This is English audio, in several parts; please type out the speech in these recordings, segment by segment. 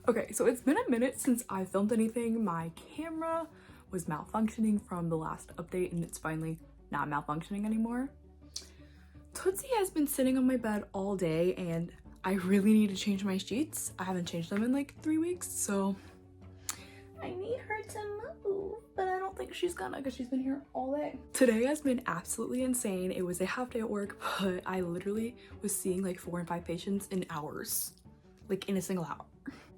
Okay, so it's been a minute since I filmed anything. My camera was malfunctioning from the last update and it's finally not malfunctioning anymore. Tootsie has been sitting on my bed all day and I really need to change my sheets. I haven't changed them in like 3 weeks, so I need her to move, but I don't think she's gonna because she's been here all day. Today has been absolutely insane. It was a half day at work, but I literally was seeing like 4 and 5 patients in hours, like in a single hour.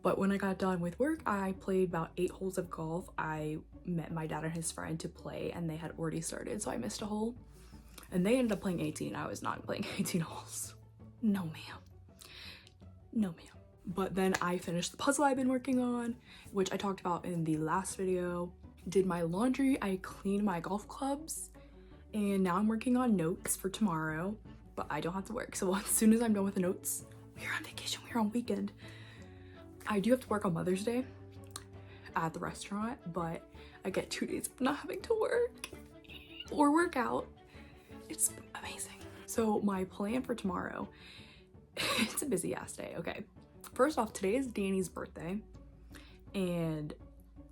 But when I got done with work, I played about 8 holes of golf. I met my dad and his friend to play and they had already started, so I missed a hole. And they ended up playing 18. I was not playing 18 holes. No ma'am. No ma'am. But then I finished the puzzle I've been working on, which I talked about in the last video. Did my laundry, I cleaned my golf clubs, and now I'm working on notes for tomorrow, but I don't have to work. So as soon as I'm done with the notes, we're on vacation, we're on weekend. I do have to work on Mother's Day at the restaurant, but I get 2 days of not having to work or work out. It's amazing. So my plan for tomorrow, it's a busy ass day, okay. First off, today is Danny's birthday, and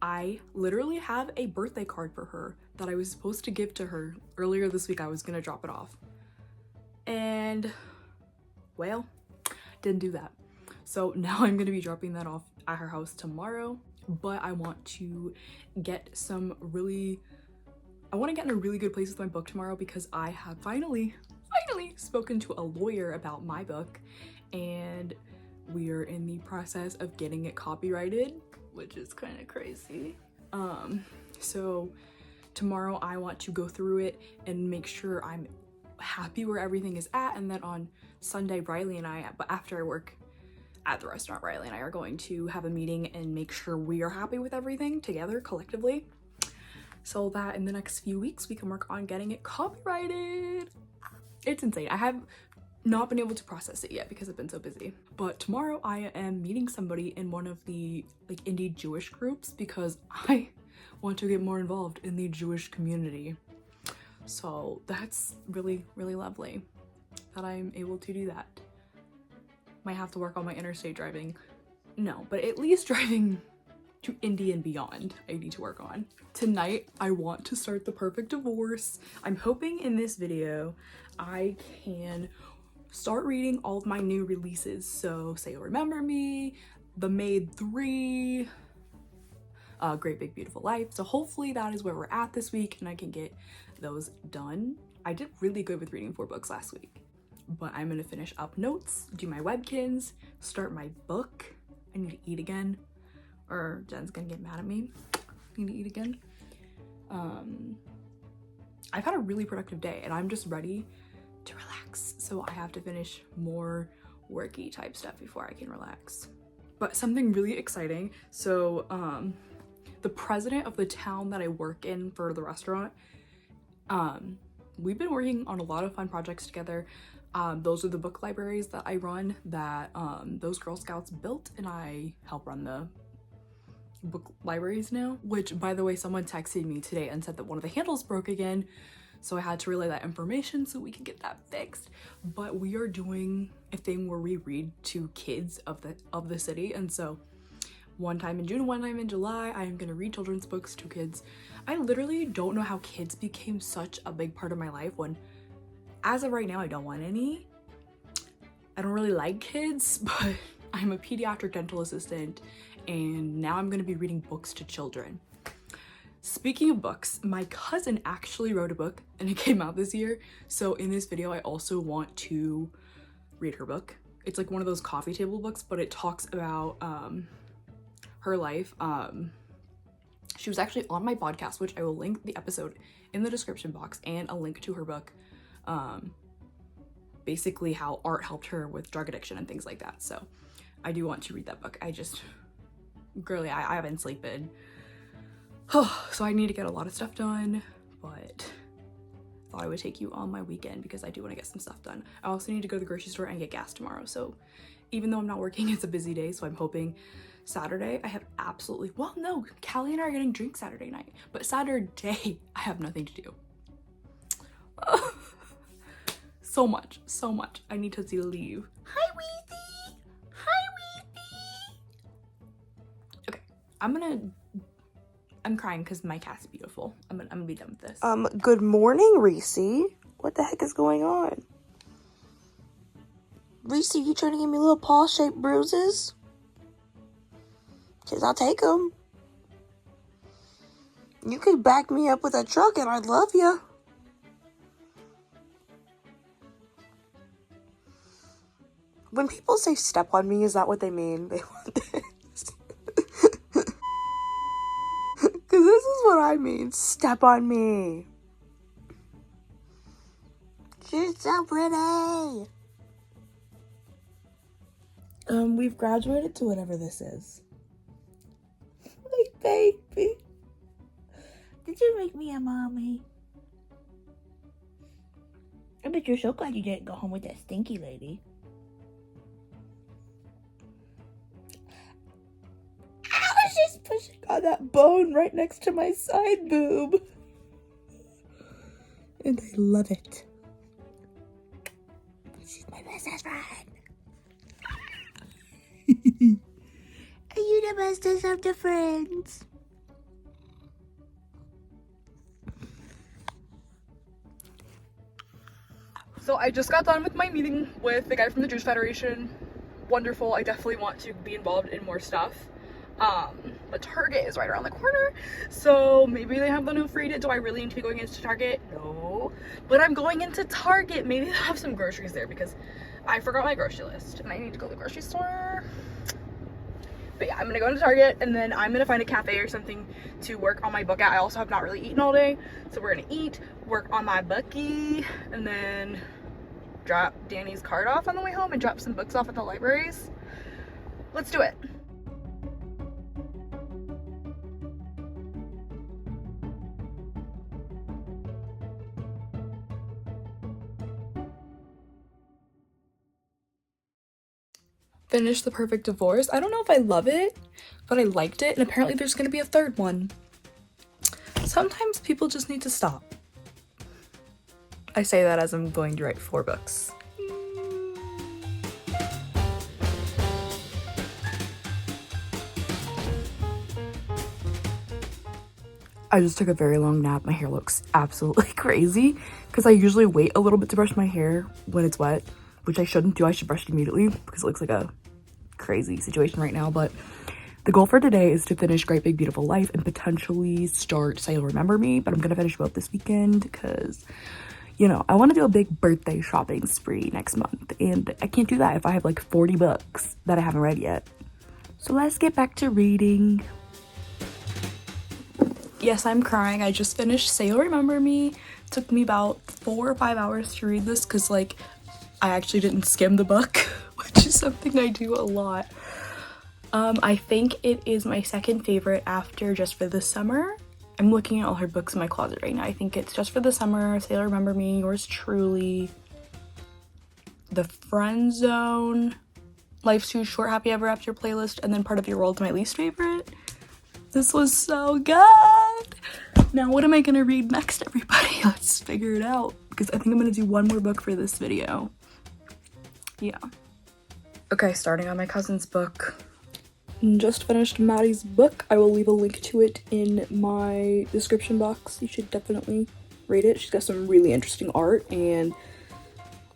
I literally have a birthday card for her that I was supposed to give to her earlier this week. I was gonna drop it off. And, well, didn't do that. So now I'm gonna be dropping that off at her house tomorrow, but I want to get I want to get in a really good place with my book tomorrow because I have finally spoken to a lawyer about my book, and we are in the process of getting it copyrighted, which is kind of crazy. So tomorrow I want to go through it and make sure I'm happy where everything is at, and then on Sunday, Riley and I, but after I work at the restaurant, Riley and I are going to have a meeting and make sure we are happy with everything together collectively, so that in the next few weeks we can work on getting it copyrighted. It's insane. I have not been able to process it yet because I've been so busy. But tomorrow I am meeting somebody in one of the like indie Jewish groups because I want to get more involved in the Jewish community. So that's really, really lovely that I'm able to do that. Might have to work on my interstate driving. No, but at least driving to Indy and beyond I need to work on. Tonight I want to start The Perfect Divorce. I'm hoping in this video I can start reading all of my new releases. So Say You'll Remember Me, The Maid 3, Great Big Beautiful Life. So hopefully that is where we're at this week and I can get those done. I did really good with reading 4 books last week, but I'm gonna finish up notes, do my webkins, start my book. I need to eat again, or Jen's gonna get mad at me. I need to eat again. I've had a really productive day and I'm just ready to relax. So I have to finish more worky type stuff before I can relax. But something really exciting. So the president of the town that I work in for the restaurant, we've been working on a lot of fun projects together. Those are the book libraries that I run that those Girl Scouts built, and I help run the book libraries now, which by the way, someone texted me today and said that one of the handles broke again, so I had to relay that information so we can get that fixed. But we are doing a thing where we read to kids of the city, and so one time in June, one time in July, I am gonna read children's books to kids. I literally don't know how kids became such a big part of my life when, as of right now, I don't want any. I don't really like kids, but I'm a pediatric dental assistant and now I'm gonna be reading books to children. Speaking of books, my cousin actually wrote a book and it came out this year. So in this video, I also want to read her book. It's like one of those coffee table books, but it talks about her life. She was actually on my podcast, which I will link the episode in the description box, and a link to her book. Basically how art helped her with drug addiction and things like that. So I do want to read that book. Girly, I haven't sleeping. So I need to get a lot of stuff done, but thought I would take you on my weekend because I do want to get some stuff done. I also need to go to the grocery store and get gas tomorrow. So even though I'm not working, it's a busy day. So I'm hoping Saturday I have absolutely, well, no, Callie and I are getting drinks Saturday night, but Saturday I have nothing to do. So much. I need to leave. Hi, Weezy. Hi, Weezy. I'm crying because my cat's beautiful. I'm gonna be done with this. Good morning, Reese. What the heck is going on? Reese, you trying to give me little paw-shaped bruises? Because I'll take them. You could back me up with a truck and I'd love you. When people say step on me, is that what they mean? They want this. Because this is what I mean. Step on me. She's so pretty. We've graduated to whatever this is. My baby. Did you make me a mommy? I bet you're so glad you didn't go home with that stinky lady. I was just pushing on that bone right next to my side boob. And I love it. She's my bestest friend. Are you the bestest of the friends? So I just got done with my meeting with the guy from the Jewish Federation. Wonderful. I definitely want to be involved in more stuff. But Target is right around the corner, so maybe they have the new free. Do I really need to be going into Target? No, but I'm going into Target. Maybe they'll have some groceries there because I forgot my grocery list and I need to go to the grocery store. But yeah, I'm gonna go into Target and then I'm gonna find a cafe or something to work on my book at. I also have not really eaten all day, so we're gonna eat, work on my bookie, and then drop Danny's card off on the way home and drop some books off at the libraries. Let's do it. Finished The Perfect Divorce. I don't know if I love it, but I liked it, and apparently there's gonna be a third one. Sometimes people just need to stop. I say that as I'm going to write 4 books. I just took a very long nap. My hair looks absolutely crazy because I usually wait a little bit to brush my hair when it's wet, which I shouldn't do. I should brush it immediately because it looks like a crazy situation right now. But the goal for today is to finish Great Big Beautiful Life and potentially start Say You'll Remember Me. But I'm gonna finish both this weekend because, you know, I want to do a big birthday shopping spree next month, and I can't do that if I have like 40 books that I haven't read yet. So let's get back to reading. Yes, I'm crying. I just finished Say You'll Remember Me. It took me about 4 or 5 hours to read this because, like, I actually didn't skim the book, which is something I do a lot. I think it is my second favorite after Just for the Summer. I'm looking at all her books in my closet right now. I think it's Just for the Summer, Say You'll Remember Me, Yours Truly, The Friend Zone, Life's Too Short, Happy Ever After Playlist, and then Part of Your World's my least favorite. This was so good. Now what am I gonna read next, everybody? Let's figure it out, because I think I'm gonna do one more book for this video. Yeah. Okay, starting on my cousin's book. Just finished Maddie's book. I will leave a link to it in my description box. You should definitely read it. She's got some really interesting art and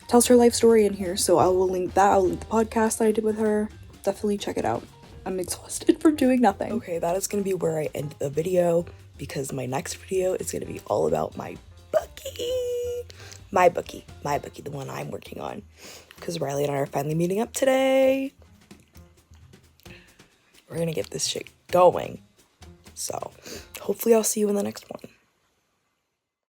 tells her life story in here, so I will link that. I'll link the podcast that I did with her. Definitely check it out. I'm exhausted from doing nothing. Okay, that is gonna be where I end the video because my next video is gonna be all about my bookie. My bookie, the one I'm working on. Because Riley and I are finally meeting up today. We're gonna get this shit going. So, hopefully I'll see you in the next one.